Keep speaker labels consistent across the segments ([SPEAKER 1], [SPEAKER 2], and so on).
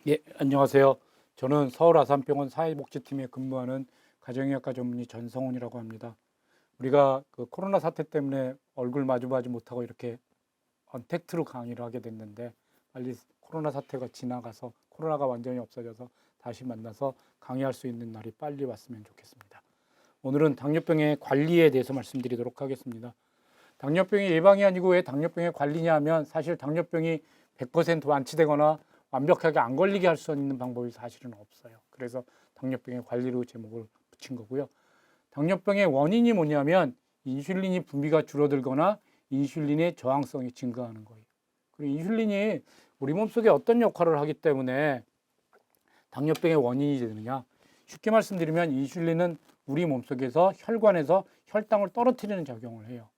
[SPEAKER 1] 예, 안녕하세요. 저는 서울 아산병원 사회복지팀에 근무하는 가정의학과 전문의 전성훈이라고 합니다. 우리가 그 코로나 사태 때문에 얼굴 마주보지 못하고 이렇게 언택트로 강의를 하게 됐는데 빨리 코로나 사태가 지나가서 코로나가 완전히 없어져서 다시 만나서 강의할 수 있는 날이 빨리 왔으면 좋겠습니다. 오늘은 당뇨병의 관리에 대해서 말씀드리도록 하겠습니다. 당뇨병의 예방이 아니고 왜 당뇨병의 관리냐 하면 사실 당뇨병이 100% 완치되거나 완벽하게 안 걸리게 할 수 있는 방법이 사실은 없어요. 그래서 당뇨병의 관리로 제목을 붙인 거고요. 당뇨병의 원인이 뭐냐면 인슐린이 분비가 줄어들거나 인슐린의 저항성이 증가하는 거예요. 그리고 인슐린이 우리 몸속에 어떤 역할을 하기 때문에 당뇨병의 원인이 되느냐. 쉽게 말씀드리면 인슐린은 우리 몸속에서 혈관에서 혈당을 떨어뜨리는 작용을 해요.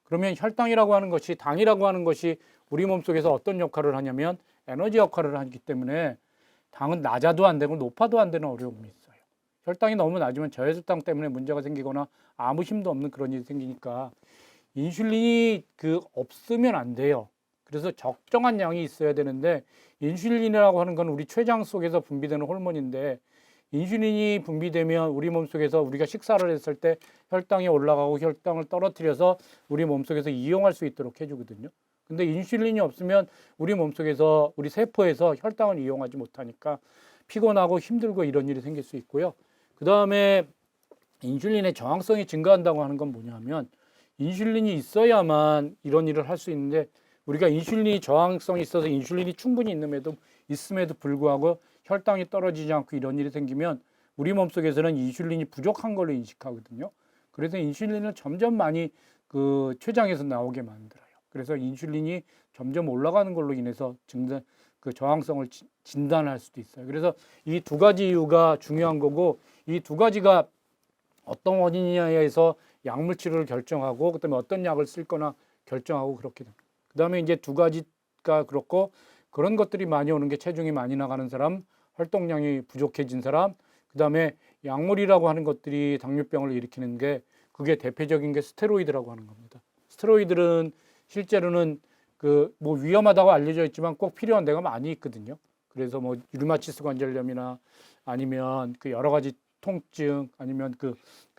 [SPEAKER 1] 그러면 혈당이라고 하는 것이 당이라고 하는 것이 우리 몸속에서 어떤 역할을 하냐면 에너지 역할을 하기 때문에 당은 낮아도 안 되고 높아도 안 되는 어려움이 있어요. 혈당이 너무 낮으면 저혈당 때문에 문제가 생기거나 아무 힘도 없는 그런 일이 생기니까 인슐린이 없으면 안 돼요. 그래서 적정한 양이 있어야 되는데 인슐린이라고 하는 건 우리 췌장 속에서 분비되는 호르몬인데 인슐린이 분비되면 우리 몸속에서 우리가 식사를 했을 때 혈당이 올라가고 혈당을 떨어뜨려서 우리 몸속에서 이용할 수 있도록 해주거든요. 근데 인슐린이 없으면 우리 몸속에서 우리 세포에서 혈당을 이용하지 못하니까 피곤하고 힘들고 이런 일이 생길 수 있고요. 그 다음에 인슐린의 저항성이 증가한다고 하는 건 뭐냐면 인슐린이 있어야만 이런 일을 할 수 있는데 우리가 인슐린이 저항성이 있어서 인슐린이 충분히 있음에도 불구하고 혈당이 떨어지지 않고 이런 일이 생기면 우리 몸속에서는 인슐린이 부족한 걸로 인식하거든요. 그래서 인슐린을 점점 많이 췌장에서 나오게 만들어요. 그래서 인슐린이 점점 올라가는 걸로 인해서 저항성을 진단할 수도 있어요. 그래서 이 두 가지 이유가 중요한 거고 이 두 가지가 어떤 원인이냐에서 약물 치료를 결정하고 그다음에 어떤 약을 쓸 거나 결정하고 그렇게 됩니다. 그다음에 이제 두 가지가 그렇고 그런 것들이 많이 오는 게 체중이 많이 나가는 사람, 활동량이 부족해진 사람, 그다음에 약물이라고 하는 것들이 당뇨병을 일으키는 게 그게 대표적인 게 스테로이드라고 하는 겁니다. 스테로이드는 실제로는 뭐 위험하다고 알려져 있지만 꼭 필요한 데가 많이 있거든요. 그래서 뭐 류마티스 관절염이나 아니면 여러 가지 통증 아니면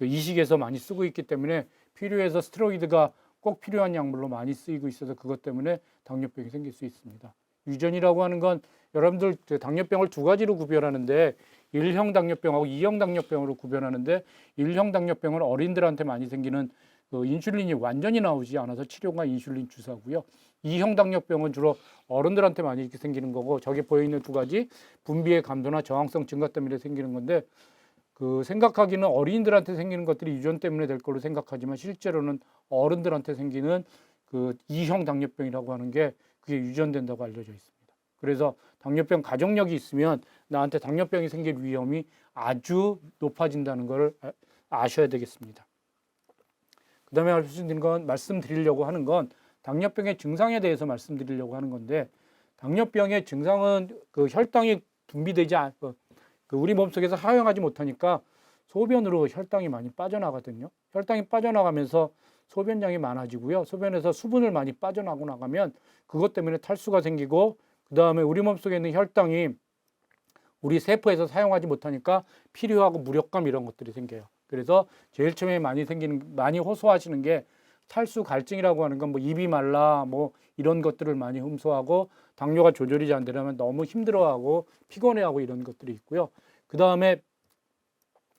[SPEAKER 1] 이식에서 많이 쓰고 있기 때문에 필요해서 스테로이드가 꼭 필요한 약물로 많이 쓰이고 있어서 그것 때문에 당뇨병이 생길 수 있습니다. 유전이라고 하는 건 여러분들 당뇨병을 두 가지로 구별하는데 1형 당뇨병하고 2형 당뇨병으로 구별하는데 1형 당뇨병은 어린들한테 많이 생기는 인슐린이 완전히 나오지 않아서 치료가 인슐린 주사고요. 2형 당뇨병은 주로 어른들한테 많이 이렇게 생기는 거고 저기 보여 있는 두 가지 분비의 감소나 저항성 증가 때문에 생기는 건데 생각하기는 어린이들한테 생기는 것들이 유전 때문에 될 걸로 생각하지만 실제로는 어른들한테 생기는 2형 당뇨병이라고 하는 게 그게 유전된다고 알려져 있습니다. 그래서 당뇨병 가족력이 있으면 나한테 당뇨병이 생길 위험이 아주 높아진다는 걸 아셔야 되겠습니다. 그 다음에 말씀드리려고 하는 건 당뇨병의 증상에 대해서 말씀드리려고 하는 건데 당뇨병의 증상은 혈당이 분비되지 않고 우리 몸속에서 하용하지 못하니까 소변으로 혈당이 많이 빠져나가거든요. 혈당이 빠져나가면서 소변량이 많아지고요. 소변에서 수분을 많이 빠져나고 나가면 그것 때문에 탈수가 생기고 그 다음에 우리 몸속에 있는 혈당이 우리 세포에서 사용하지 못하니까 피로하고 무력감 이런 것들이 생겨요. 그래서 제일 처음에 많이 호소하시는 게 탈수 갈증이라고 하는 건 뭐 입이 말라 뭐 이런 것들을 많이 흠소하고 당뇨가 조절이 잘 안 되려면 너무 힘들어하고 피곤해하고 이런 것들이 있고요. 그 다음에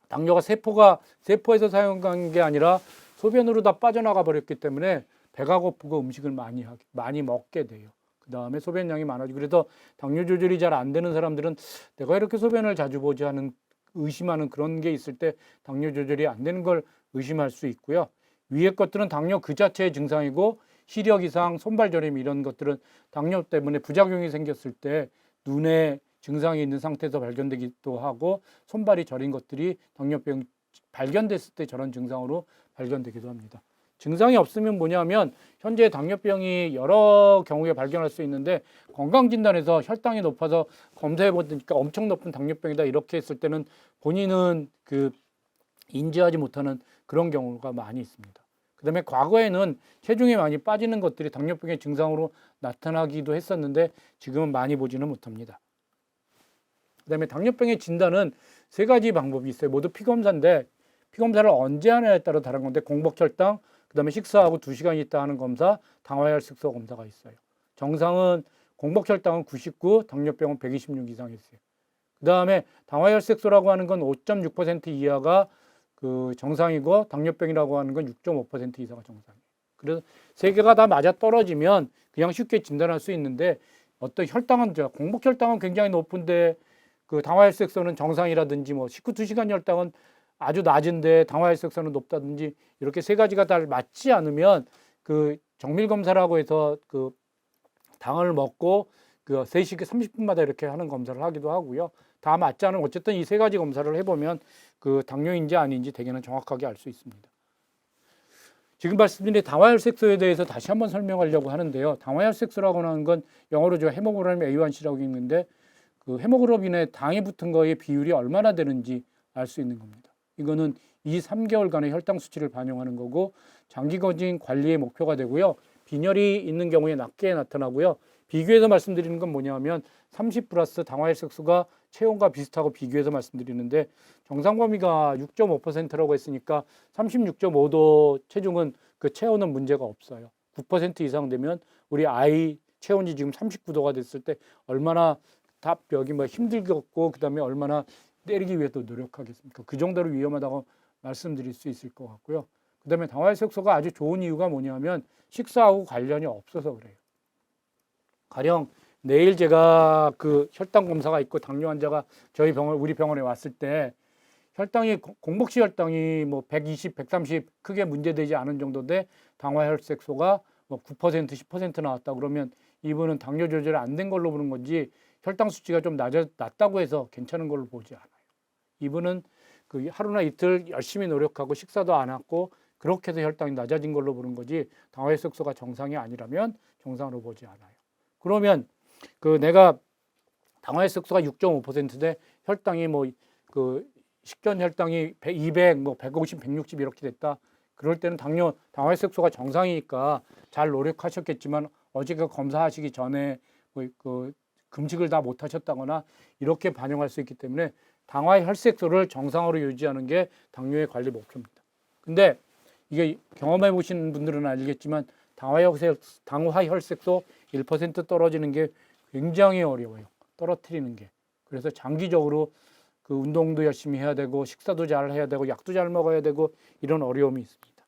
[SPEAKER 1] 당뇨가 세포에서 사용한 게 아니라 소변으로 다 빠져나가 버렸기 때문에 배가 고프고 음식을 많이 먹게 돼요. 그 다음에 소변량이 많아지고 그래서 당뇨 조절이 잘 안 되는 사람들은 내가 이렇게 소변을 자주 보지 하는 의심하는 그런 게 있을 때 당뇨 조절이 안 되는 걸 의심할 수 있고요. 위의 것들은 당뇨 그 자체의 증상이고 시력 이상, 손발 저림 이런 것들은 당뇨 때문에 부작용이 생겼을 때 눈에 증상이 있는 상태에서 발견되기도 하고 손발이 저린 것들이 당뇨병 발견됐을 때 저런 증상으로 발견되기도 합니다. 증상이 없으면 뭐냐면 현재 당뇨병이 여러 경우에 발견할 수 있는데 건강진단에서 혈당이 높아서 검사해 보니까 엄청 높은 당뇨병이다 이렇게 했을 때는 본인은 인지하지 못하는 그런 경우가 많이 있습니다. 그 다음에 과거에는 체중이 많이 빠지는 것들이 당뇨병의 증상으로 나타나기도 했었는데 지금은 많이 보지는 못합니다. 그다음에 당뇨병의 진단은 세 가지 방법이 있어요. 모두 피검사인데 피검사를 언제 하느냐에 따라 다른 건데 공복혈당, 그다음에 식사하고 2시간 있다 하는 검사, 당화혈색소 검사가 있어요. 정상은 공복혈당은 99, 당뇨병은 126 이상 있어요. 그다음에 당화혈색소라고 하는 건 5.6% 이하가 그 정상이고 당뇨병이라고 하는 건 6.5% 이상가 정상이에요. 그래서 세 개가 다 맞아 떨어지면 그냥 쉽게 진단할 수 있는데 어떤 혈당은 공복혈당은 굉장히 높은데 그 당화혈색소는 정상이라든지 뭐 19~2시간 혈당은 아주 낮은데 당화혈색소는 높다든지 이렇게 세 가지가 다 맞지 않으면 그 정밀 검사라고 해서 그 당을 먹고 그 3시간 30분마다 이렇게 하는 검사를 하기도 하고요. 다 맞지 않으면 어쨌든 이 세 가지 검사를 해보면 그 당뇨인지 아닌지 대개는 정확하게 알 수 있습니다. 지금 말씀드린 당화혈색소에 대해서 다시 한번 설명하려고 하는데요. 당화혈색소라고 하는 건 영어로 저 헤모글로빈 A1C라고 읽는데 그 헤모글로빈에 당이 붙은 거의 비율이 얼마나 되는지 알 수 있는 겁니다. 이거는 2~3개월간의 혈당 수치를 반영하는 거고 장기적인 관리의 목표가 되고요. 빈혈이 있는 경우에 낮게 나타나고요. 비교해서 말씀드리는 건 뭐냐면 30 플러스 당화혈색소가 체온과 비슷하고 비교해서 말씀드리는데 정상 범위가 6.5%라고 했으니까 36.5도 체중은 그 체온은 문제가 없어요. 9% 이상 되면 우리 아이 체온이 지금 39도가 됐을 때 얼마나 답벽이 뭐 힘들겠고 그다음에 얼마나 때리기 위해서 노력하겠습니까? 그 정도로 위험하다고 말씀드릴 수 있을 것 같고요. 그다음에 당화혈색소가 아주 좋은 이유가 뭐냐면 식사하고 관련이 없어서 그래요. 가령 내일 제가 그 혈당 검사가 있고 당뇨 환자가 저희 우리 병원에 왔을 때 혈당이 공복시 혈당이 뭐 120, 130 크게 문제되지 않은 정도인데 당화혈색소가 뭐 9%, 10% 나왔다 그러면 이분은 당뇨 조절이 안 된 걸로 보는 건지 혈당 수치가 좀 낮다고 해서 괜찮은 걸로 보지 않아요. 이분은 그 하루나 이틀 열심히 노력하고 식사도 안 하고 그렇게 해서 혈당이 낮아진 걸로 보는 거지 당화혈색소가 정상이 아니라면 정상으로 보지 않아요. 그러면 그 내가 당화혈색소가 6.5%인데 혈당이 뭐 그 식전 혈당이 200, 뭐 150, 160 이렇게 됐다. 그럴 때는 당화혈색소가 정상이니까 잘 노력하셨겠지만 어제가 검사하시기 전에 뭐 그 금식을 다 못 하셨다거나 이렇게 반영할 수 있기 때문에 당화혈색소를 정상으로 유지하는 게 당뇨의 관리 목표입니다. 근데 이게 경험해 보신 분들은 알겠지만 당화혈색소 1% 떨어지는 게 굉장히 어려워요. 떨어뜨리는 게. 그래서 장기적으로 그 운동도 열심히 해야 되고 식사도 잘 해야 되고 약도 잘 먹어야 되고 이런 어려움이 있습니다.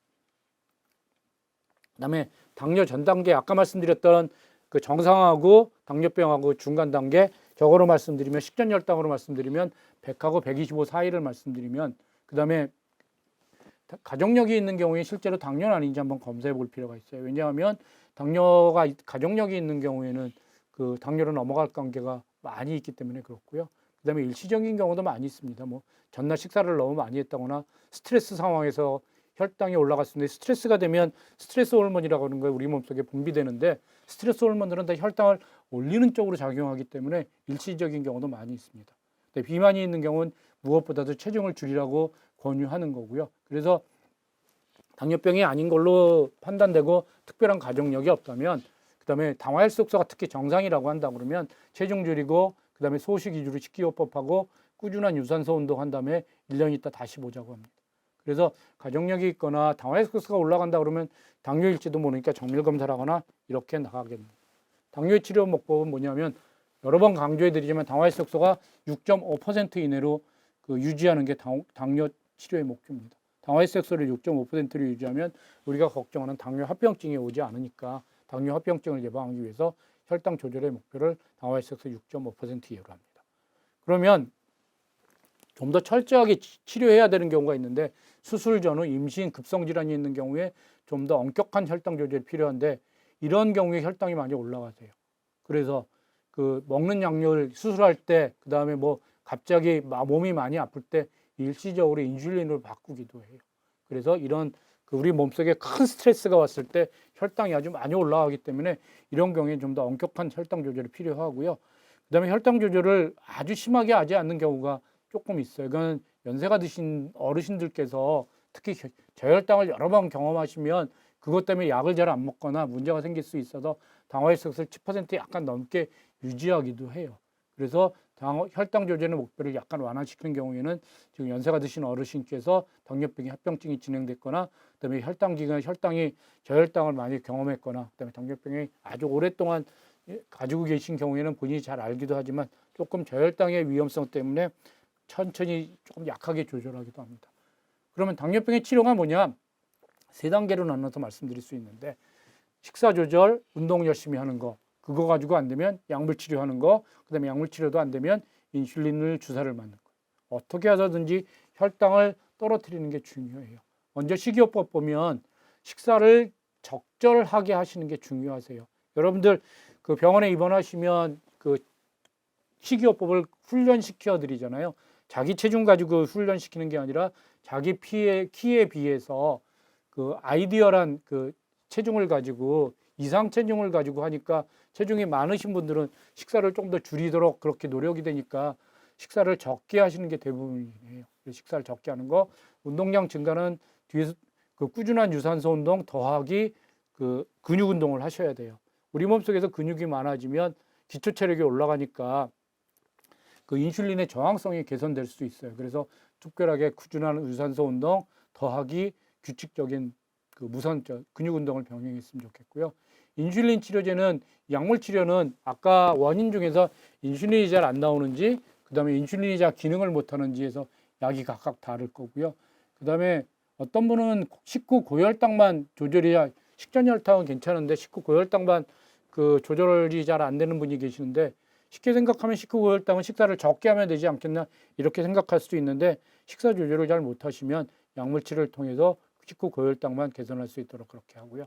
[SPEAKER 1] 그다음에 당뇨 전 단계 아까 말씀드렸던 그 정상하고 당뇨병하고 중간 단계 저거로 말씀드리면 식전 혈당으로 말씀드리면 100하고 125 사이를 말씀드리면 그다음에 가족력이 있는 경우에 실제로 당뇨는 아닌지 한번 검사해 볼 필요가 있어요. 왜냐하면 당뇨가 가족력이 있는 경우에는 그 당뇨로 넘어갈 관계가 많이 있기 때문에 그렇고요. 그다음에 일시적인 경우도 많이 있습니다. 뭐 전날 식사를 너무 많이 했다거나 스트레스 상황에서 혈당이 올라갔는데 스트레스가 되면 스트레스 호르몬이라고 하는 거예요. 우리 몸속에 분비되는데 스트레스 호르몬들은 다 혈당을 올리는 쪽으로 작용하기 때문에 일시적인 경우도 많이 있습니다. 비만이 있는 경우는 무엇보다도 체중을 줄이라고 권유하는 거고요. 그래서 당뇨병이 아닌 걸로 판단되고 특별한 가족력이 없다면 그다음에 당화혈색소가 특히 정상이라고 한다 그러면 체중 줄이고 그다음에 소식 위주로 식이요법하고 꾸준한 유산소 운동한 다음에 1년 있다 다시 보자고 합니다. 그래서 가족력이 있거나 당화혈색소가 올라간다 그러면 당뇨일지도 모르니까 정밀 검사를 하거나 이렇게 나가게 됩니다. 당뇨 치료 목법은 뭐냐면 여러 번 강조해 드리지만 당화혈색소가 6.5% 이내로 그 유지하는 게 당뇨 치료의 목표입니다. 당화혈색소를 6.5%로 유지하면 우리가 걱정하는 당뇨 합병증이 오지 않으니까 당뇨 합병증을 예방하기 위해서 혈당 조절의 목표를 당화혈색소 6.5% 이하로 합니다. 그러면 좀 더 철저하게 치료해야 되는 경우가 있는데 수술 전후 임신 급성질환이 있는 경우에 좀 더 엄격한 혈당 조절이 필요한데 이런 경우에 혈당이 많이 올라가세요. 그래서 그 먹는 약물 수술할 때 그다음에 뭐 갑자기 몸이 많이 아플 때 일시적으로 인슐린으로 바꾸기도 해요. 그래서 이런 우리 몸속에 큰 스트레스가 왔을 때 혈당이 아주 많이 올라가기 때문에 이런 경우에 좀 더 엄격한 혈당 조절이 필요하고요. 그다음에 혈당 조절을 아주 심하게 하지 않는 경우가 조금 있어요. 이건 연세가 드신 어르신들께서 특히 저혈당을 여러 번 경험하시면 그것 때문에 약을 잘 안 먹거나 문제가 생길 수 있어서 당화혈색소를 10% 약간 넘게 유지하기도 해요. 그래서 혈당 조절의 목표를 약간 완화시키는 경우에는 지금 연세가 드신 어르신께서 당뇨병이 합병증이 진행됐거나 그다음에 혈당이 저혈당을 많이 경험했거나 그다음에 당뇨병이 아주 오랫동안 가지고 계신 경우에는 본인이 잘 알기도 하지만 조금 저혈당의 위험성 때문에 천천히 조금 약하게 조절하기도 합니다. 그러면 당뇨병의 치료가 뭐냐? 세 단계로 나눠서 말씀드릴 수 있는데 식사 조절, 운동 열심히 하는 거, 그거 가지고 안 되면 약물 치료하는 거, 그다음에 약물 치료도 안 되면 인슐린을 주사를 맞는 거. 어떻게 해서든지 혈당을 떨어뜨리는 게 중요해요. 먼저 식이요법 보면 식사를 적절하게 하시는 게 중요하세요. 여러분들 그 병원에 입원하시면 그 식이요법을 훈련시켜 드리잖아요. 자기 체중 가지고 훈련시키는 게 아니라 자기 키에 비해서 그 아이디어란 그 체중을 가지고 이상 체중을 가지고 하니까 체중이 많으신 분들은 식사를 좀 더 줄이도록 그렇게 노력이 되니까 식사를 적게 하시는 게 대부분이에요. 식사를 적게 하는 거, 운동량 증가는 뒤에서 그 꾸준한 유산소 운동 더하기 그 근육 운동을 하셔야 돼요. 우리 몸속에서 근육이 많아지면 기초 체력이 올라가니까 그 인슐린의 저항성이 개선될 수 있어요. 그래서 특별하게 꾸준한 유산소 운동 더하기 규칙적인 그 무선적 근육 운동을 병행했으면 좋겠고요. 인슐린 치료제는 약물 치료는 아까 원인 중에서 인슐린이 잘 안 나오는지 그다음에 인슐린이 잘 기능을 못 하는지에서 약이 각각 다를 거고요. 그다음에 어떤 분은 식후 고혈당만 조절해야 식전 혈당은 괜찮은데 식후 고혈당만 그 조절이 잘 안 되는 분이 계시는데 쉽게 생각하면 식후 고혈당은 식사를 적게 하면 되지 않겠나 이렇게 생각할 수도 있는데 식사 조절을 잘 못하시면 약물 치료를 통해서 식후 고혈당만 개선할 수 있도록 그렇게 하고요.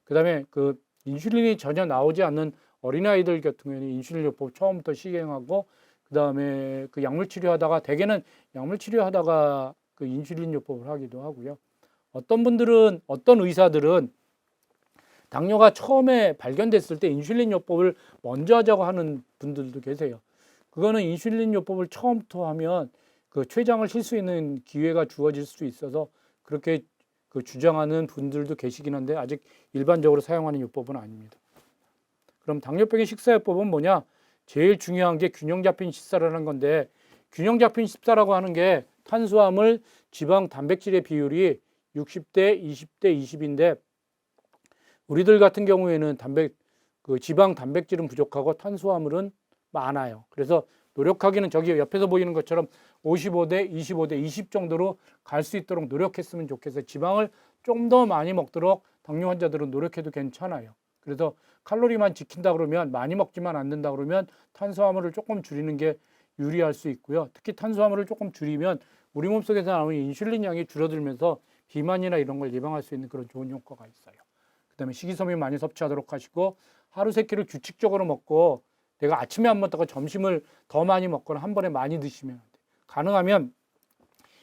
[SPEAKER 1] 그다음에 그 인슐린이 전혀 나오지 않는 어린아이들 같은 경우에는 인슐린요법 처음부터 시행하고 그다음에 그 약물 치료하다가 대개는 약물 치료하다가 그 인슐린요법을 하기도 하고요. 어떤 의사들은 당뇨가 처음에 발견됐을 때 인슐린요법을 먼저 하자고 하는 분들도 계세요. 그거는 인슐린요법을 처음부터 하면 그 췌장을 칠 수 있는 기회가 주어질 수 있어서 그렇게 그 주장하는 분들도 계시긴 한데 아직 일반적으로 사용하는 요법은 아닙니다. 그럼 당뇨병의 식사요법은 뭐냐? 제일 중요한 게 균형 잡힌 식사라는 건데 균형 잡힌 식사라고 하는 게 탄수화물, 지방, 단백질의 비율이 60대, 20대, 20인데 우리들 같은 경우에는 지방, 단백질은 부족하고 탄수화물은 많아요. 그래서 노력하기는 저기 옆에서 보이는 것처럼 55대 25대 20 정도로 갈 수 있도록 노력했으면 좋겠어요. 지방을 좀 더 많이 먹도록 당뇨 환자들은 노력해도 괜찮아요. 그래서 칼로리만 지킨다 그러면 많이 먹지만 않는다 그러면 탄수화물을 조금 줄이는 게 유리할 수 있고요. 특히 탄수화물을 조금 줄이면 우리 몸속에서 나오는 인슐린 양이 줄어들면서 비만이나 이런 걸 예방할 수 있는 그런 좋은 효과가 있어요. 그다음에 식이섬유 많이 섭취하도록 하시고 하루 세 끼를 규칙적으로 먹고 내가 아침에 안 먹다가 점심을 더 많이 먹거나 한 번에 많이 드시면 안 돼요. 가능하면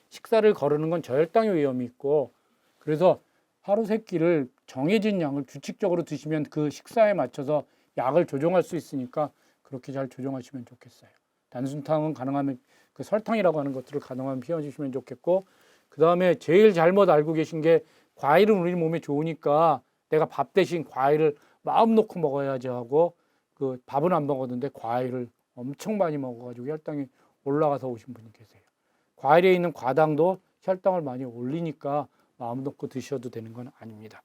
[SPEAKER 1] 식사를 거르는 건 저혈당의 위험이 있고 그래서 하루 세 끼를 정해진 양을 규칙적으로 드시면 그 식사에 맞춰서 약을 조정할 수 있으니까 그렇게 잘 조정하시면 좋겠어요. 단순탕은 가능하면 그 설탕이라고 하는 것들을 가능하면 피워주시면 좋겠고 그 다음에 제일 잘못 알고 계신 게 과일은 우리 몸에 좋으니까 내가 밥 대신 과일을 마음 놓고 먹어야지 하고 그 밥은 안 먹었는데 과일을 엄청 많이 먹어가지고 혈당이 올라가서 오신 분이 계세요. 과일에 있는 과당도 혈당을 많이 올리니까 마음 놓고 드셔도 되는 건 아닙니다.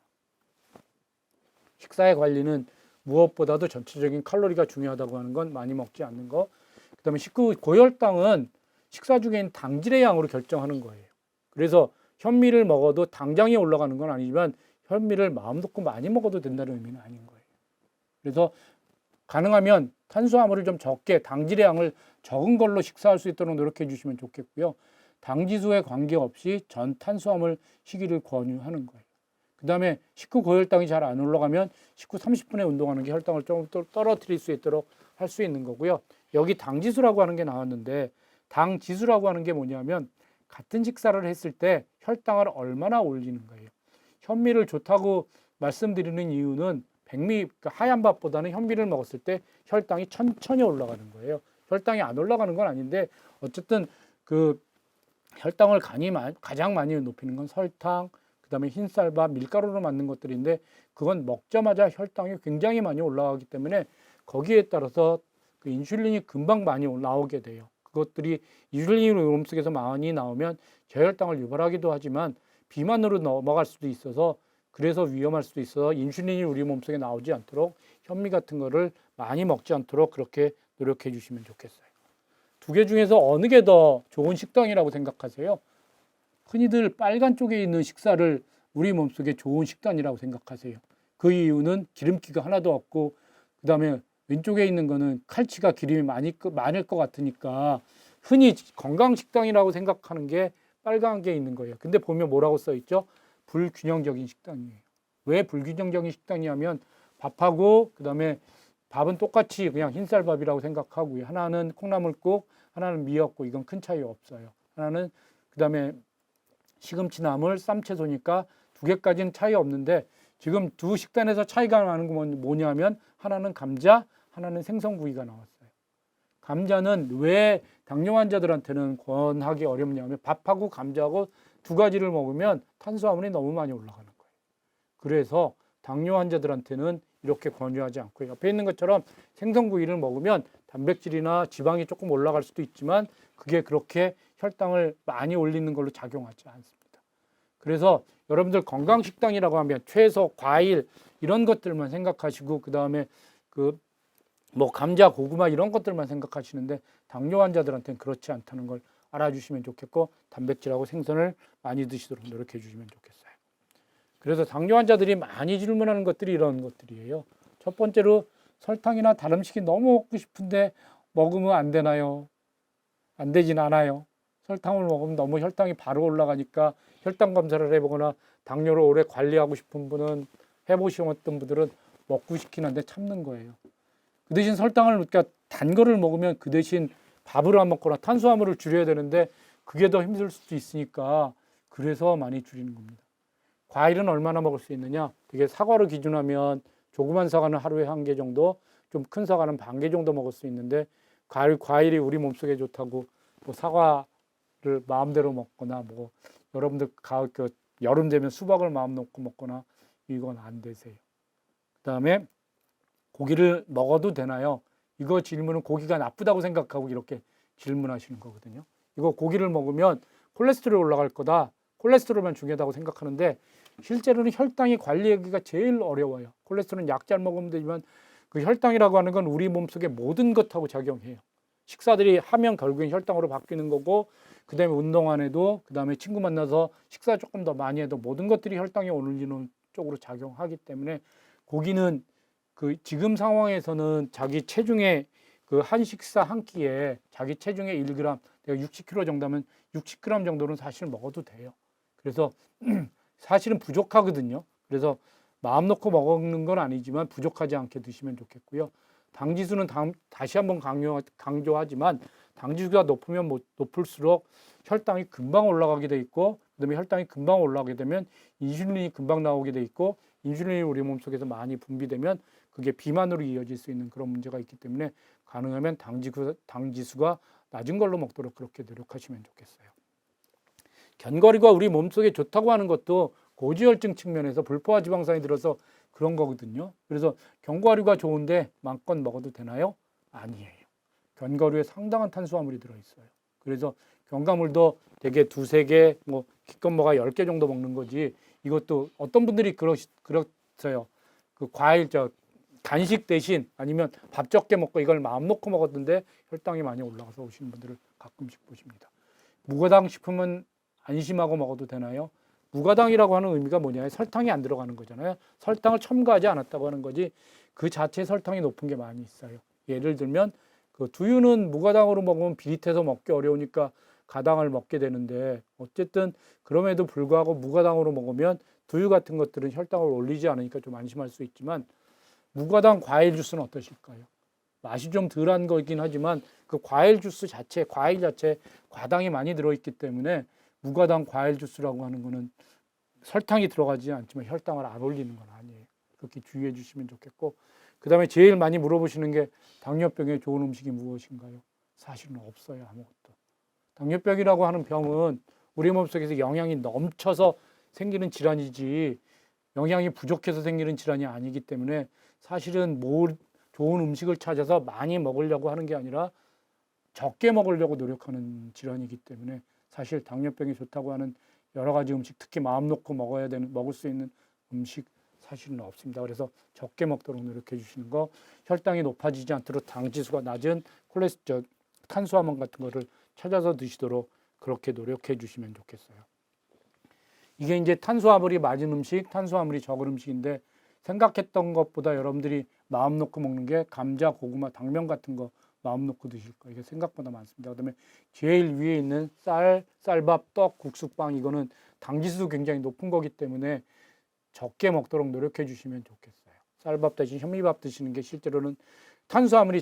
[SPEAKER 1] 식사의 관리는 무엇보다도 전체적인 칼로리가 중요하다고 하는 건 많이 먹지 않는 거. 그다음에 식후 고혈당은 식사 중에 있는 당질의 양으로 결정하는 거예요. 그래서 현미를 먹어도 당장이 올라가는 건 아니지만 현미를 마음 놓고 많이 먹어도 된다는 의미는 아닌 거예요. 그래서 가능하면 탄수화물을 좀 적게 당질의 양을 적은 걸로 식사할 수 있도록 노력해 주시면 좋겠고요. 당지수에 관계없이 전 탄수화물 식이를 권유하는 거예요. 그 다음에 식후 고혈당이 잘 안 올라가면 식후 30분에 운동하는 게 혈당을 좀 떨어뜨릴 수 있도록 할 수 있는 거고요. 여기 당지수라고 하는 게 나왔는데 당지수라고 하는 게 뭐냐면 같은 식사를 했을 때 혈당을 얼마나 올리는 거예요. 현미를 좋다고 말씀드리는 이유는 백미 하얀 밥보다는 현미를 먹었을 때 혈당이 천천히 올라가는 거예요. 혈당이 안 올라가는 건 아닌데 어쨌든 그 혈당을 가장 많이 높이는 건 설탕, 그다음에 흰쌀밥, 밀가루로 만든 것들인데 그건 먹자마자 혈당이 굉장히 많이 올라가기 때문에 거기에 따라서 그 인슐린이 금방 많이 나오게 돼요. 그것들이 인슐린이 우리 몸속에서 많이 나오면 저혈당을 유발하기도 하지만 비만으로 넘어갈 수도 있어서 그래서 위험할 수도 있어서 인슐린이 우리 몸속에 나오지 않도록 현미 같은 거를 많이 먹지 않도록 그렇게 노력해 주시면 좋겠어요. 두 개 중에서 어느 게 더 좋은 식단이라고 생각하세요? 흔히들 빨간 쪽에 있는 식사를 우리 몸속에 좋은 식단이라고 생각하세요. 그 이유는 기름기가 하나도 없고 그다음에 왼쪽에 있는 거는 칼치가 기름이 많을 것 같으니까 흔히 건강식단이라고 생각하는 게 빨간 게 있는 거예요. 근데 보면 뭐라고 써 있죠? 불균형적인 식단이에요. 왜 불균형적인 식단이냐면 밥하고 그다음에 밥은 똑같이 그냥 흰쌀밥이라고 생각하고요. 하나는 콩나물국, 하나는 미역국. 이건 큰 차이 없어요. 하나는 그다음에 시금치 나물, 쌈채소니까 두 개까지는 차이 없는데 지금 두 식단에서 차이가 나는 건 뭐냐면 하나는 감자, 하나는 생선구이가 나왔어요. 감자는 왜 당뇨 환자들한테는 권하기 어렵냐면 밥하고 감자하고 두 가지를 먹으면 탄수화물이 너무 많이 올라가는 거예요. 그래서 당뇨 환자들한테는 이렇게 권유하지 않고요. 옆에 있는 것처럼 생선구이를 먹으면 단백질이나 지방이 조금 올라갈 수도 있지만 그게 그렇게 혈당을 많이 올리는 걸로 작용하지 않습니다. 그래서 여러분들 건강식단이라고 하면 채소, 과일 이런 것들만 생각하시고 그 다음에 뭐 감자, 고구마 이런 것들만 생각하시는데 당뇨 환자들한테는 그렇지 않다는 걸 알아주시면 좋겠고 단백질하고 생선을 많이 드시도록 노력해 주시면 좋겠어요. 그래서 당뇨 환자들이 많이 질문하는 것들이 이런 것들이에요. 첫 번째로 설탕이나 단 음식이 너무 먹고 싶은데 먹으면 안 되나요? 안 되진 않아요. 설탕을 먹으면 너무 혈당이 바로 올라가니까 혈당 검사를 해보거나 당뇨를 오래 관리하고 싶은 분은 해보셨던 분들은 먹고 싶긴 한데 참는 거예요. 그 대신 설탕을 그러니까 단 거를 먹으면 그 대신 밥을 안 먹거나 탄수화물을 줄여야 되는데 그게 더 힘들 수도 있으니까 그래서 많이 줄이는 겁니다. 과일은 얼마나 먹을 수 있느냐? 되게 사과로 기준하면 조그만 사과는 하루에 1개 정도, 좀 큰 사과는 반 개 정도 먹을 수 있는데 과일이 우리 몸속에 좋다고 뭐 사과를 마음대로 먹거나 뭐 여러분들 여름 되면 수박을 마음 놓고 먹거나 이건 안 되세요. 그다음에 고기를 먹어도 되나요? 이거 질문은 고기가 나쁘다고 생각하고 이렇게 질문하시는 거거든요. 이거 고기를 먹으면 콜레스테롤 올라갈 거다. 콜레스테롤만 중요하다고 생각하는데 실제로는 혈당이 관리하기가 제일 어려워요. 콜레스테롤은 약 잘 먹으면 되지만 그 혈당이라고 하는 건 우리 몸속의 모든 것하고 작용해요. 식사들이 하면 결국엔 혈당으로 바뀌는 거고 그다음에 운동 안 해도 그다음에 친구 만나서 식사 조금 더 많이 해도 모든 것들이 혈당이 올리는 쪽으로 작용하기 때문에 고기는 그 지금 상황에서는 자기 체중의 그 한 식사 한 끼에 자기 체중의 1g, 내가 60kg 정도면 60g 정도는 사실 먹어도 돼요. 그래서 사실은 부족하거든요. 그래서 마음 놓고 먹는 건 아니지만 부족하지 않게 드시면 좋겠고요. 당지수는 다시 한번 강조하지만 당지수가 높으면 높을수록 혈당이 금방 올라가게 돼 있고 그다음에 혈당이 금방 올라가게 되면 인슐린이 금방 나오게 돼 있고 인슐린이 우리 몸속에서 많이 분비되면 그게 비만으로 이어질 수 있는 그런 문제가 있기 때문에 가능하면 당지수가 낮은 걸로 먹도록 그렇게 노력하시면 좋겠어요. 견과류가 우리 몸속에 좋다고 하는 것도 고지혈증 측면에서 불포화 지방산이 들어서 그런 거거든요. 그래서 견과류가 좋은데 마음껏 먹어도 되나요? 아니에요. 견과류에 상당한 탄수화물이 들어있어요. 그래서 견과물도 되게 2-3개, 뭐 기껏 먹어야 10개 정도 먹는 거지. 이것도 어떤 분들이 그렇어요. 그 과일 간식 대신 아니면 밥 적게 먹고 이걸 마음 놓고 먹었는데 혈당이 많이 올라가서 오시는 분들을 가끔씩 보십니다. 무가당 식품은 안심하고 먹어도 되나요? 무가당이라고 하는 의미가 뭐냐? 설탕이 안 들어가는 거잖아요. 설탕을 첨가하지 않았다고 하는 거지 그 자체 설탕이 높은 게 많이 있어요. 예를 들면 그 두유는 무가당으로 먹으면 비릿해서 먹기 어려우니까 가당을 먹게 되는데 어쨌든 그럼에도 불구하고 무가당으로 먹으면 두유 같은 것들은 혈당을 올리지 않으니까 좀 안심할 수 있지만 무가당 과일 주스는 어떠실까요? 맛이 좀 덜한 거긴 하지만 그 과일 주스 자체, 과일 자체에 과당이 많이 들어있기 때문에 무가당 과일 주스라고 하는 거는 설탕이 들어가지 않지만 혈당을 안 올리는 건 아니에요. 그렇게 주의해 주시면 좋겠고 그 다음에 제일 많이 물어보시는 게 당뇨병에 좋은 음식이 무엇인가요? 사실은 없어요. 아무것도. 당뇨병이라고 하는 병은 우리 몸속에서 영양이 넘쳐서 생기는 질환이지 영양이 부족해서 생기는 질환이 아니기 때문에 사실은 좋은 음식을 찾아서 많이 먹으려고 하는 게 아니라 적게 먹으려고 노력하는 질환이기 때문에 사실 당뇨병이 좋다고 하는 여러 가지 음식, 특히 마음 놓고 먹을 수 있는 음식 사실은 없습니다. 그래서 적게 먹도록 노력해 주시는 거, 혈당이 높아지지 않도록 당 지수가 낮은 탄수화물 같은 거를 찾아서 드시도록 그렇게 노력해 주시면 좋겠어요. 이게 이제 탄수화물이 많은 음식, 탄수화물이 적은 음식인데 생각했던 것보다 여러분들이 마음 놓고 먹는 게 감자, 고구마, 당면 같은 거 마음 놓고 드실 거 이게 생각보다 많습니다. 그다음에 제일 위에 있는 쌀밥, 떡, 국수빵 이거는 당지수 굉장히 높은 거기 때문에 적게 먹도록 노력해 주시면 좋겠어요. 쌀밥 대신 현미밥 드시는 게 실제로는 탄수화물이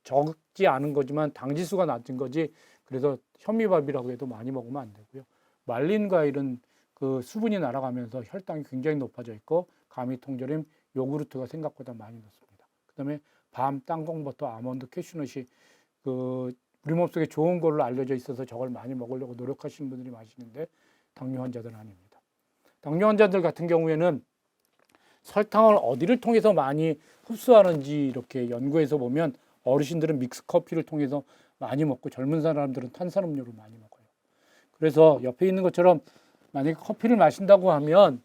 [SPEAKER 1] 적지 않은 거지만 당지수가 낮은 거지. 그래서 현미밥이라고 해도 많이 먹으면 안 되고요. 말린 과일은 그 수분이 날아가면서 혈당이 굉장히 높아져 있고 감이 통조림, 요구르트가 생각보다 많이 넣습니다. 그다음에 밤, 땅콩버터, 아몬드, 캐슈넛이 그 우리 몸속에 좋은 걸로 알려져 있어서 저걸 많이 먹으려고 노력하시는 분들이 많으시는데 당뇨 환자들은 아닙니다. 당뇨 환자들 같은 경우에는 설탕을 어디를 통해서 많이 흡수하는지 이렇게 연구해서 보면 어르신들은 믹스 커피를 통해서 많이 먹고 젊은 사람들은 탄산음료를 많이 먹어요. 그래서 옆에 있는 것처럼 만약에 커피를 마신다고 하면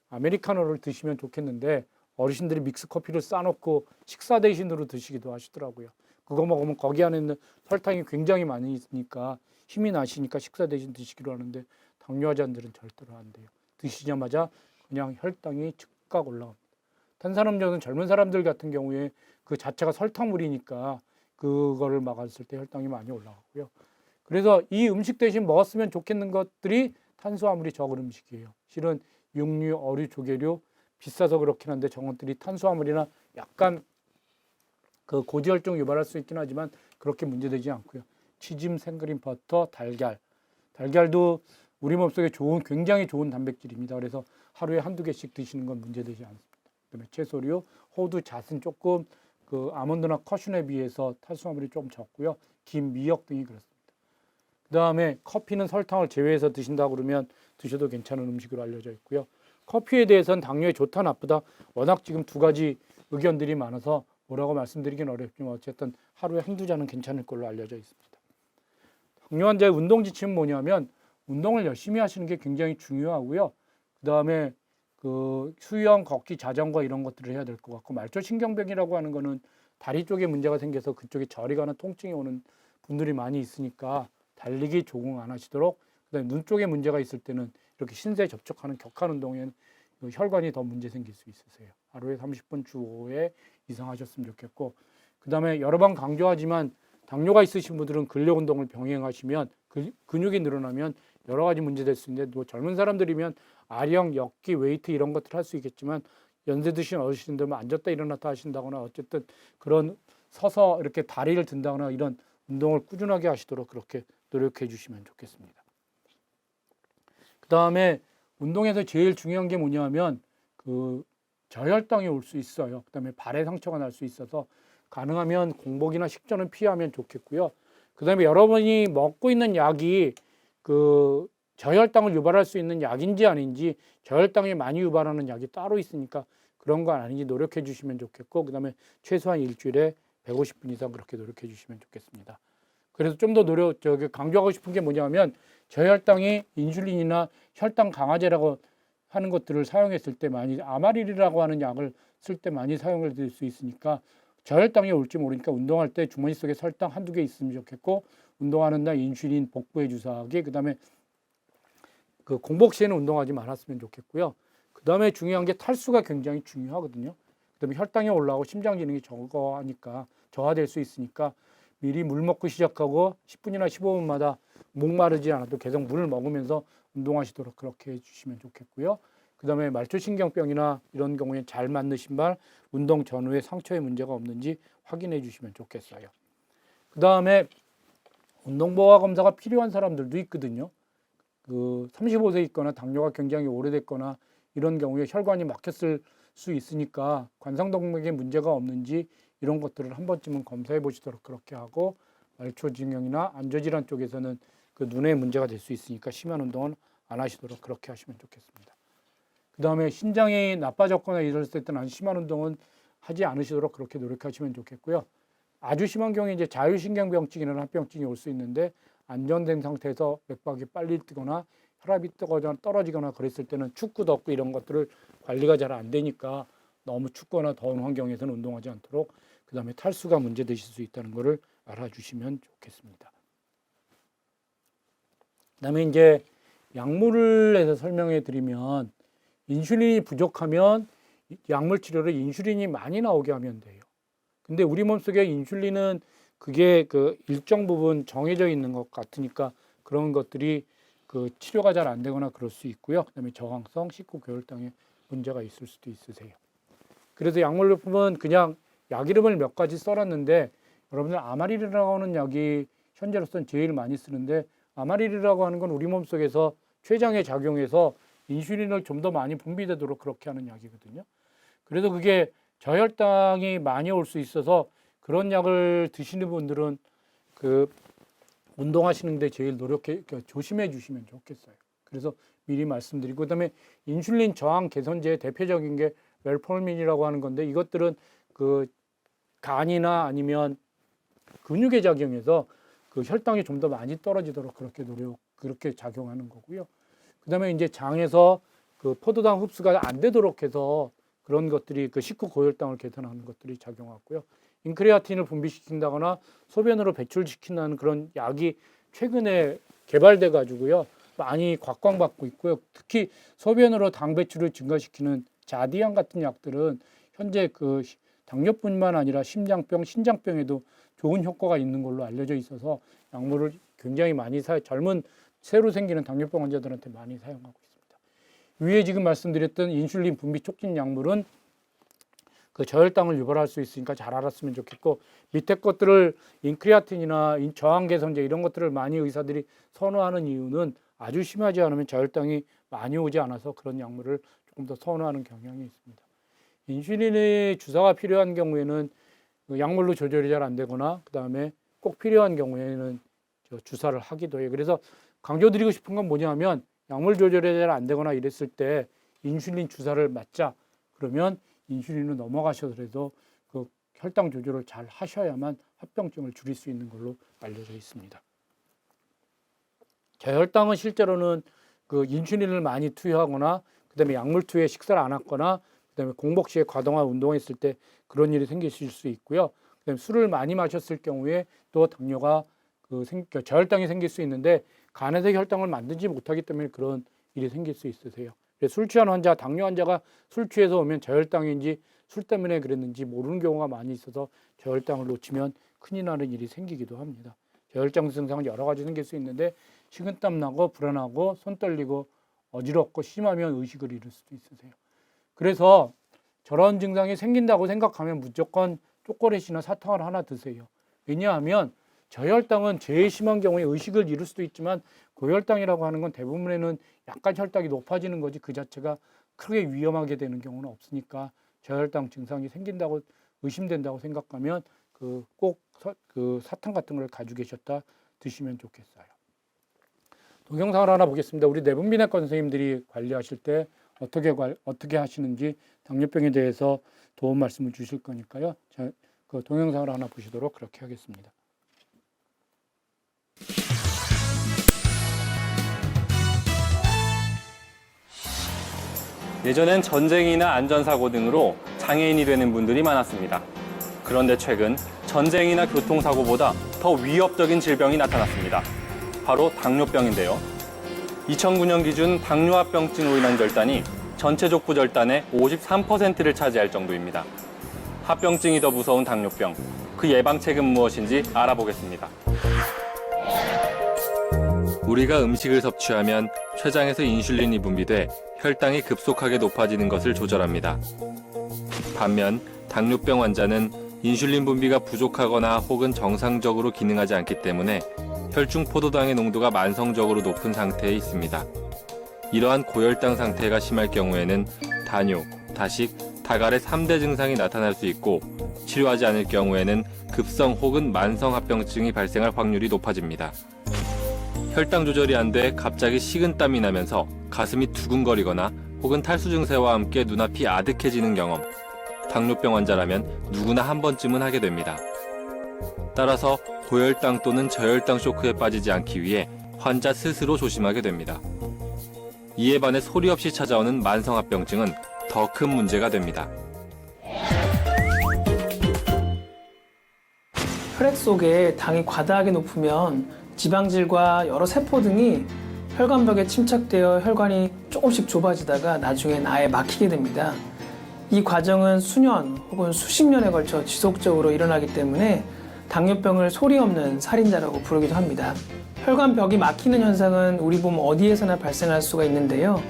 [SPEAKER 1] 아메리카노를 드시면 좋겠는데 어르신들이 믹스 커피를 싸놓고 식사 대신으로 드시기도 하시더라고요. 그거 먹으면 거기 안에 있는 설탕이 굉장히 많이 있으니까 힘이 나시니까 식사 대신 드시기로 하는데 당뇨 환자들은 절대로 안 돼요. 드시자마자 그냥 혈당이 즉각 올라갑니다. 탄산음료는 젊은 사람들 같은 경우에 그 자체가 설탕물이니까 그거를 막았을 때 혈당이 많이 올라가고요. 그래서 이 음식 대신 먹었으면 좋겠는 것들이 탄수화물이 적은 음식이에요. 실은 육류, 어류, 조개류 비싸서 그렇긴 한데 저런 것들이 탄수화물이나 약간 그 고지혈증 유발할 수 있긴 하지만 그렇게 문제되지 않고요. 치즈, 생크림, 버터, 달걀도 우리 몸속에 굉장히 좋은 단백질입니다. 그래서 하루에 한두 개씩 드시는 건 문제되지 않습니다. 그다음에 채소류, 호두, 잣은 조금 그 아몬드나 커슈에 비해서 탄수화물이 좀 적고요. 김, 미역 등이 그렇습니다. 그다음에 커피는 설탕을 제외해서 드신다고 그러면 드셔도 괜찮은 음식으로 알려져 있고요. 커피에 대해서는 당뇨에 좋다 나쁘다 워낙 지금 두 가지 의견들이 많아서 뭐라고 말씀드리긴 어렵지만 어쨌든 하루에 한두 잔은 괜찮을 걸로 알려져 있습니다. 당뇨 환자의 운동 지침은 뭐냐면 운동을 열심히 하시는 게 굉장히 중요하고요. 그다음에 그 수영, 걷기, 자전거 이런 것들을 해야 될 것 같고 말초신경병이라고 하는 거는 다리 쪽에 문제가 생겨서 그쪽에 저리 가는 통증이 오는 분들이 많이 있으니까 달리기, 조깅 안 하시도록 그다음에 눈 쪽에 문제가 있을 때는 이렇게 신세 접촉하는 격한 운동에는 혈관이 더 문제 생길 수 있으세요. 하루에 30분 주 5회 이상 하셨으면 좋겠고 그다음에 여러 번 강조하지만 당뇨가 있으신 분들은 근력 운동을 병행하시면 근육이 늘어나면 여러 가지 문제 될 수 있는데 또 젊은 사람들이면 아령, 역기, 웨이트 이런 것들 할 수 있겠지만 연세 드신 어르신들은 앉았다 일어났다 하신다거나 어쨌든 그런 서서 이렇게 다리를 든다거나 이런 운동을 꾸준하게 하시도록 그렇게 노력해 주시면 좋겠습니다. 그 다음에 운동에서 제일 중요한 게 뭐냐면 그 저혈당이 올 수 있어요. 그 다음에 발에 상처가 날 수 있어서 가능하면 공복이나 식전은 피하면 좋겠고요. 그 다음에 여러분이 먹고 있는 약이 그 저혈당을 유발할 수 있는 약인지 아닌지 저혈당이 많이 유발하는 약이 따로 있으니까 그런 건 아닌지 노력해 주시면 좋겠고 그 다음에 최소한 일주일에 150분 이상 그렇게 노력해 주시면 좋겠습니다. 그래서 좀 더 강조하고 싶은 게 뭐냐면 저혈당이 인슐린이나 혈당 강화제라고 하는 것들을 사용했을 때 많이 아마릴이라고 하는 약을 쓸 때 많이 사용을 될 수 있으니까 저혈당이 올지 모르니까 운동할 때 주머니 속에 설탕 한두 개 있으면 좋겠고 운동하는 날 인슐린 복부에 주사하기 그다음에 그 공복 시에는 운동하지 말았으면 좋겠고요. 그다음에 중요한 게 탈수가 굉장히 중요하거든요. 그다음에 혈당이 올라오고 심장 기능이 저하될 수 있으니까 미리 물 먹고 시작하고 10분이나 15분마다 목마르지 않아도 계속 물을 먹으면서 운동하시도록 그렇게 해주시면 좋겠고요. 그 다음에 말초신경병이나 이런 경우에 잘 맞는 신발, 운동 전후에 상처에 문제가 없는지 확인해 주시면 좋겠어요. 그 다음에 운동보호 검사가 필요한 사람들도 있거든요. 그 35세 있거나 당뇨가 굉장히 오래됐거나 이런 경우에 혈관이 막혔을 수 있으니까 관상동맥에 문제가 없는지 이런 것들을 한 번쯤은 검사해 보시도록 그렇게 하고 말초증형이나 안저질환 쪽에서는 그 눈에 문제가 될 수 있으니까 심한 운동은 안 하시도록 그렇게 하시면 좋겠습니다. 그 다음에 신장이 나빠졌거나 이럴 때는 심한 운동은 하지 않으시도록 그렇게 노력하시면 좋겠고요. 아주 심한 경우에 이제 자율신경병증이라는 합병증이 올 수 있는데 안정된 상태에서 맥박이 빨리 뛰거나 혈압이 떨어지거나 그랬을 때는 춥고 덥고 이런 것들을 관리가 잘 안 되니까 너무 춥거나 더운 환경에서는 운동하지 않도록, 그 다음에 탈수가 문제되실 수 있다는 것을 알아주시면 좋겠습니다. 그 다음에 이제 약물을 해서 설명해 드리면, 인슐린이 부족하면 약물 치료를 인슐린이 많이 나오게 하면 돼요. 근데 우리 몸속에 인슐린은 그게 그 일정 부분 정해져 있는 것 같으니까 그런 것들이 그 치료가 잘 안 되거나 그럴 수 있고요. 그다음에 저항성 식후 고혈당에 문제가 있을 수도 있으세요. 그래서 약물료품은 그냥 약 이름을 몇 가지 써놨는데, 여러분들 아마릴이라고 하는 약이 현재로서는 제일 많이 쓰는데, 아마릴이라고 하는 건 우리 몸속에서 췌장에 작용해서 인슐린을 좀 더 많이 분비되도록 그렇게 하는 약이거든요. 그래서 그게 저혈당이 많이 올 수 있어서 그런 약을 드시는 분들은 그 운동하시는데 제일 조심해 주시면 좋겠어요. 그래서 미리 말씀드리고, 그다음에 인슐린 저항 개선제의 대표적인 게 멜포르민이라고 하는 건데, 이것들은 그 간이나 아니면 근육에 작용해서 그 혈당이 좀 더 많이 떨어지도록 그렇게 작용하는 거고요. 그다음에 이제 장에서 그 포도당 흡수가 안 되도록 해서 그런 것들이 그 식후 고혈당을 개선하는 것들이 작용하고요. 인크레아틴을 분비시킨다거나 소변으로 배출시킨다는 그런 약이 최근에 개발돼 가지고요, 많이 곽광받고 있고요. 특히 소변으로 당 배출을 증가시키는 자디안 같은 약들은 현재 그 당뇨뿐만 아니라 심장병, 신장병에도 좋은 효과가 있는 걸로 알려져 있어서 약물을 굉장히 많이 젊은 새로 생기는 당뇨병 환자들한테 많이 사용하고 있습니다. 위에 지금 말씀드렸던 인슐린 분비 촉진 약물은 그 저혈당을 유발할 수 있으니까 잘 알았으면 좋겠고, 밑에 것들을 인크레아틴이나 저항 개선제 이런 것들을 많이 의사들이 선호하는 이유는 아주 심하지 않으면 저혈당이 많이 오지 않아서 그런 약물을 조금 더 선호하는 경향이 있습니다. 인슐린의 주사가 필요한 경우에는 약물로 조절이 잘 안 되거나, 그 다음에 꼭 필요한 경우에는 주사를 하기도 해요. 그래서 강조드리고 싶은 건 뭐냐면, 약물 조절이 잘 안 되거나 이랬을 때 인슐린 주사를 맞자 그러면 인슐린을 넘어가셔더라도 그 혈당 조절을 잘 하셔야만 합병증을 줄일 수 있는 걸로 알려져 있습니다. 저혈당은 실제로는 그 인슐린을 많이 투여하거나, 그다음에 약물 투여에 식사를 안 하거나, 그다음에 공복 시에 과도한 운동했을 때 그런 일이 생기실 수 있고요. 그다음에 술을 많이 마셨을 경우에 또 당뇨가 저혈당이 생길 수 있는데, 간에서 혈당을 만들지 못하기 때문에 그런 일이 생길 수 있으세요. 술 취한 환자, 당뇨 환자가 술 취해서 오면 저혈당인지 술 때문에 그랬는지 모르는 경우가 많이 있어서 저혈당을 놓치면 큰일 나는 일이 생기기도 합니다. 저혈당 증상은 여러 가지 생길 수 있는데, 식은땀 나고 불안하고 손 떨리고 어지럽고 심하면 의식을 잃을 수도 있으세요. 그래서 저런 증상이 생긴다고 생각하면 무조건 초콜릿이나 사탕을 하나 드세요. 왜냐하면 저혈당은 제일 심한 경우에 의식을 잃을 수도 있지만, 고혈당이라고 하는 건 대부분에는 약간 혈당이 높아지는 거지 그 자체가 크게 위험하게 되는 경우는 없으니까, 저혈당 증상이 생긴다고 의심된다고 생각하면 꼭 사탕 같은 걸 가지고 계셨다 드시면 좋겠어요. 동영상을 하나 보겠습니다. 우리 내분비내과 선생님들이 관리하실 때 어떻게 하시는지 당뇨병에 대해서 도움 말씀을 주실 거니까요. 자, 그 동영상을 하나 보시도록 그렇게 하겠습니다.
[SPEAKER 2] 예전엔 전쟁이나 안전사고 등으로 장애인이 되는 분들이 많았습니다. 그런데 최근 전쟁이나 교통사고보다 더 위협적인 질병이 나타났습니다. 바로 당뇨병인데요. 2009년 기준 당뇨합병증으로 인한 절단이 전체 족부 절단의 53%를 차지할 정도입니다. 합병증이 더 무서운 당뇨병, 그 예방책은 무엇인지 알아보겠습니다. 우리가 음식을 섭취하면 췌장에서 인슐린이 분비돼 혈당이 급속하게 높아지는 것을 조절합니다. 반면 당뇨병 환자는 인슐린 분비가 부족하거나 혹은 정상적으로 기능하지 않기 때문에 혈중 포도당의 농도가 만성적으로 높은 상태에 있습니다. 이러한 고혈당 상태가 심할 경우에는 다뇨, 다식, 다갈의 3대 증상이 나타날 수 있고, 치료하지 않을 경우에는 급성 혹은 만성 합병증이 발생할 확률이 높아집니다. 혈당 조절이 안 돼 갑자기 식은땀이 나면서 가슴이 두근거리거나 혹은 탈수 증세와 함께 눈앞이 아득해지는 경험, 당뇨병 환자라면 누구나 한 번쯤은 하게 됩니다. 따라서 고혈당 또는 저혈당 쇼크에 빠지지 않기 위해 환자 스스로 조심하게 됩니다. 이에 반해 소리 없이 찾아오는 만성합병증은 더 큰 문제가 됩니다.
[SPEAKER 3] 혈액 속에 당이 과다하게 높으면 지방질과 여러 세포 등이 혈관벽에 침착되어 혈관이 조금씩 좁아지다가 나중엔 아예 막히게 됩니다. 이 과정은 수년 혹은 수십 년에 걸쳐 지속적으로 일어나기 때문에 당뇨병을 소리 없는 살인자라고 부르기도 합니다. 혈관벽이 막히는 현상은 우리 몸 어디에서나 발생할 수가 있는데요.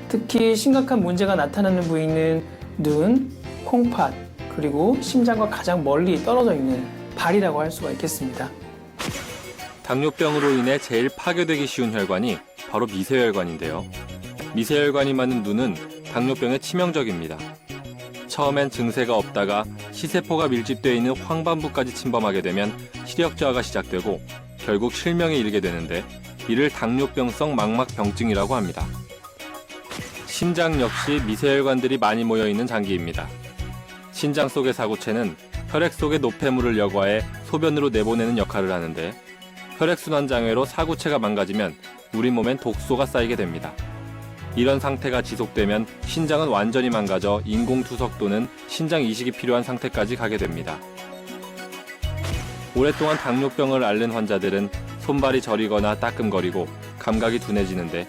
[SPEAKER 3] 특히 심각한 문제가 나타나는 부위는 눈, 콩팥, 그리고 심장과 가장 멀리 떨어져 있는 발이라고 할 수가 있겠습니다.
[SPEAKER 2] 당뇨병으로 인해 제일 파괴되기 쉬운 혈관이 바로 미세혈관인데요. 미세혈관이 많은 눈은 당뇨병에 치명적입니다. 처음엔 증세가 없다가 시세포가 밀집되어 있는 황반부까지 침범하게 되면 시력 저하가 시작되고 결국 실명에 이르게 되는데 이를 당뇨병성 망막병증이라고 합니다. 심장 역시 미세혈관들이 많이 모여 있는 장기입니다. 신장 속의 사구체는 혈액 속의 노폐물을 여과해 소변으로 내보내는 역할을 하는데 혈액순환 장애로 사구체가 망가지면 우리 몸엔 독소가 쌓이게 됩니다. 이런 상태가 지속되면 신장은 완전히 망가져 인공투석 또는 신장 이식이 필요한 상태까지 가게 됩니다. 오랫동안 당뇨병을 앓는 환자들은 손발이 저리거나 따끔거리고 감각이 둔해지는데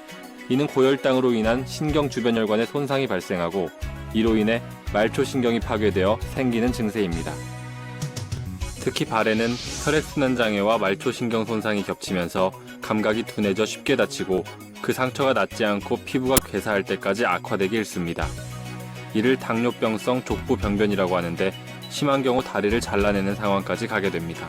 [SPEAKER 2] 이는 고혈당으로 인한 신경 주변 혈관에 손상이 발생하고 이로 인해 말초신경이 파괴되어 생기는 증세입니다. 특히 발에는 혈액순환 장애와 말초신경 손상이 겹치면서 감각이 둔해져 쉽게 다치고 그 상처가 낫지 않고 피부가 괴사할 때까지 악화되기 일쑤입니다. 이를 당뇨병성 족부병변이라고 하는데 심한 경우 다리를 잘라내는 상황까지 가게 됩니다.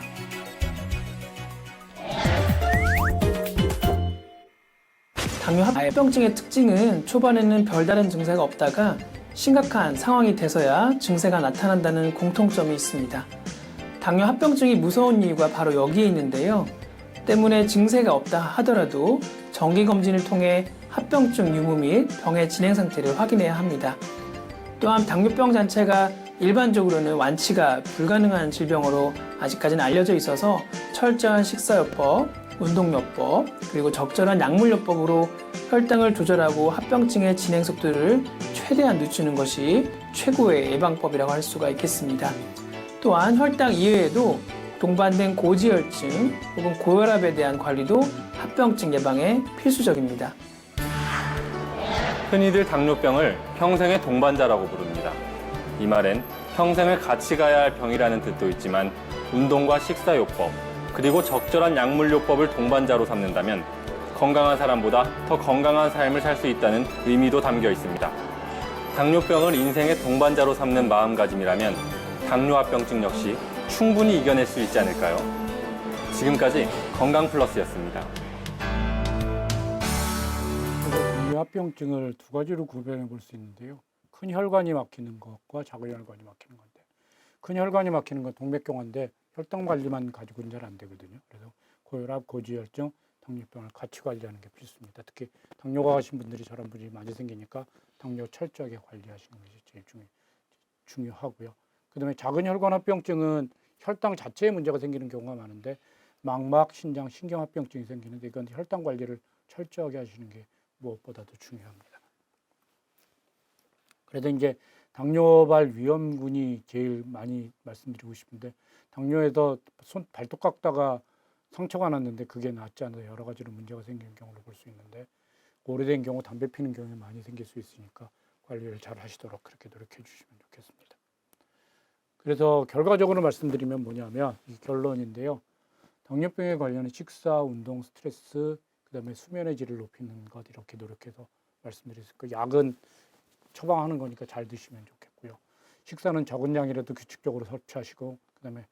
[SPEAKER 3] 당뇨합병증의 특징은 초반에는 별다른 증세가 없다가 심각한 상황이 돼서야 증세가 나타난다는 공통점이 있습니다. 당뇨합병증이 무서운 이유가 바로 여기에 있는데요. 때문에 증세가 없다 하더라도 정기검진을 통해 합병증 유무 및 병의 진행 상태를 확인해야 합니다. 또한 당뇨병 자체가 일반적으로는 완치가 불가능한 질병으로 아직까지는 알려져 있어서 철저한 식사요법, 운동요법, 그리고 적절한 약물요법으로 혈당을 조절하고 합병증의 진행 속도를 최대한 늦추는 것이 최고의 예방법이라고 할 수가 있겠습니다. 또한 혈당 이외에도 동반된 고지혈증 혹은 고혈압에 대한 관리도 합병증 예방에 필수적입니다.
[SPEAKER 2] 흔히들 당뇨병을 평생의 동반자라고 부릅니다. 이 말엔 평생을 같이 가야 할 병이라는 뜻도 있지만 운동과 식사요법, 그리고 적절한 약물요법을 동반자로 삼는다면 건강한 사람보다 더 건강한 삶을 살 수 있다는 의미도 담겨 있습니다. 당뇨병을 인생의 동반자로 삼는 마음가짐이라면 당뇨합병증 역시 충분히 이겨낼 수 있지 않을까요? 지금까지 건강플러스였습니다.
[SPEAKER 1] 당뇨합병증을 두 가지로 구별해 볼 수 있는데요. 큰 혈관이 막히는 것과 작은 혈관이 막히는 건데, 큰 혈관이 막히는 건 동맥경화인데 혈당 관리만 가지고는 잘 안 되거든요. 그래서 고혈압, 고지혈증, 당뇨병을 같이 관리하는 게 필수입니다. 특히 당뇨가 가신 분들이 저런 분이 많이 생기니까 당뇨 철저하게 관리하시는 것이 제일 중요하고요. 그다음에 작은 혈관합병증은 혈당 자체에 문제가 생기는 경우가 많은데 망막, 신장, 신경합병증이 생기는데 이건 혈당 관리를 철저하게 하시는 게 무엇보다도 중요합니다. 그래서 이제 당뇨발 위험군이 제일 많이 말씀드리고 싶은데 당뇨에서 발톱 깎다가 상처가 났는데 그게 낫지 않아서 여러 가지로 문제가 생기는 경우를 볼 수 있는데 오래된 경우 담배 피는 경우에 많이 생길 수 있으니까 관리를 잘 하시도록 그렇게 노력해 주시면 좋겠습니다. 그래서 결과적으로 말씀드리면 뭐냐면 이 결론인데요. 당뇨병에 관련한 식사, 운동, 스트레스, 그다음에 수면의 질을 높이는 것 이렇게 노력해서 말씀드렸을 거예요. 약은 처방하는 거니까 잘 드시면 좋겠고요. 식사는 적은 양이라도 규칙적으로 섭취하시고 그다음에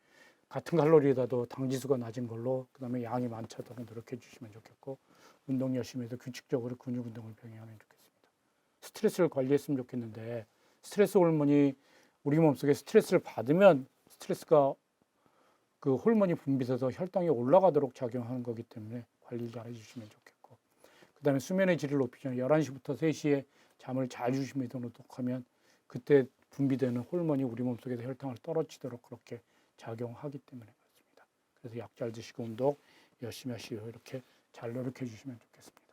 [SPEAKER 1] 같은 칼로리에다도 당지수가 낮은 걸로 그다음에 양이 많지 않도록 노력해 주시면 좋겠고 운동 열심히 해서 규칙적으로 근육 운동을 병행하면 좋겠습니다. 스트레스를 관리했으면 좋겠는데 스트레스 호르몬이 우리 몸속에 스트레스를 받으면 스트레스가 그 호르몬이 분비돼서 혈당이 올라가도록 작용하는 거기 때문에 관리를 잘 해주시면 좋겠고 그다음에 수면의 질을 높이죠. 11시부터 3시에 잠을 잘 주무시면서 하면 그때 분비되는 호르몬이 우리 몸속에서 혈당을 떨어지도록 그렇게 작용하기 때문에 그렇습니다. 그래서 약 잘 드시고 운동 열심히 하시고 이렇게 잘 노력해 주시면 좋겠습니다.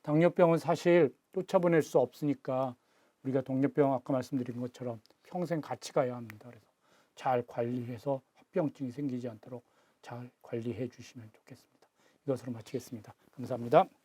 [SPEAKER 1] 당뇨병은 사실 쫓아보낼 수 없으니까 우리가 당뇨병 아까 말씀드린 것처럼 평생 같이 가야 합니다. 그래서 잘 관리해서 합병증이 생기지 않도록 잘 관리해 주시면 좋겠습니다. 이것으로 마치겠습니다. 감사합니다.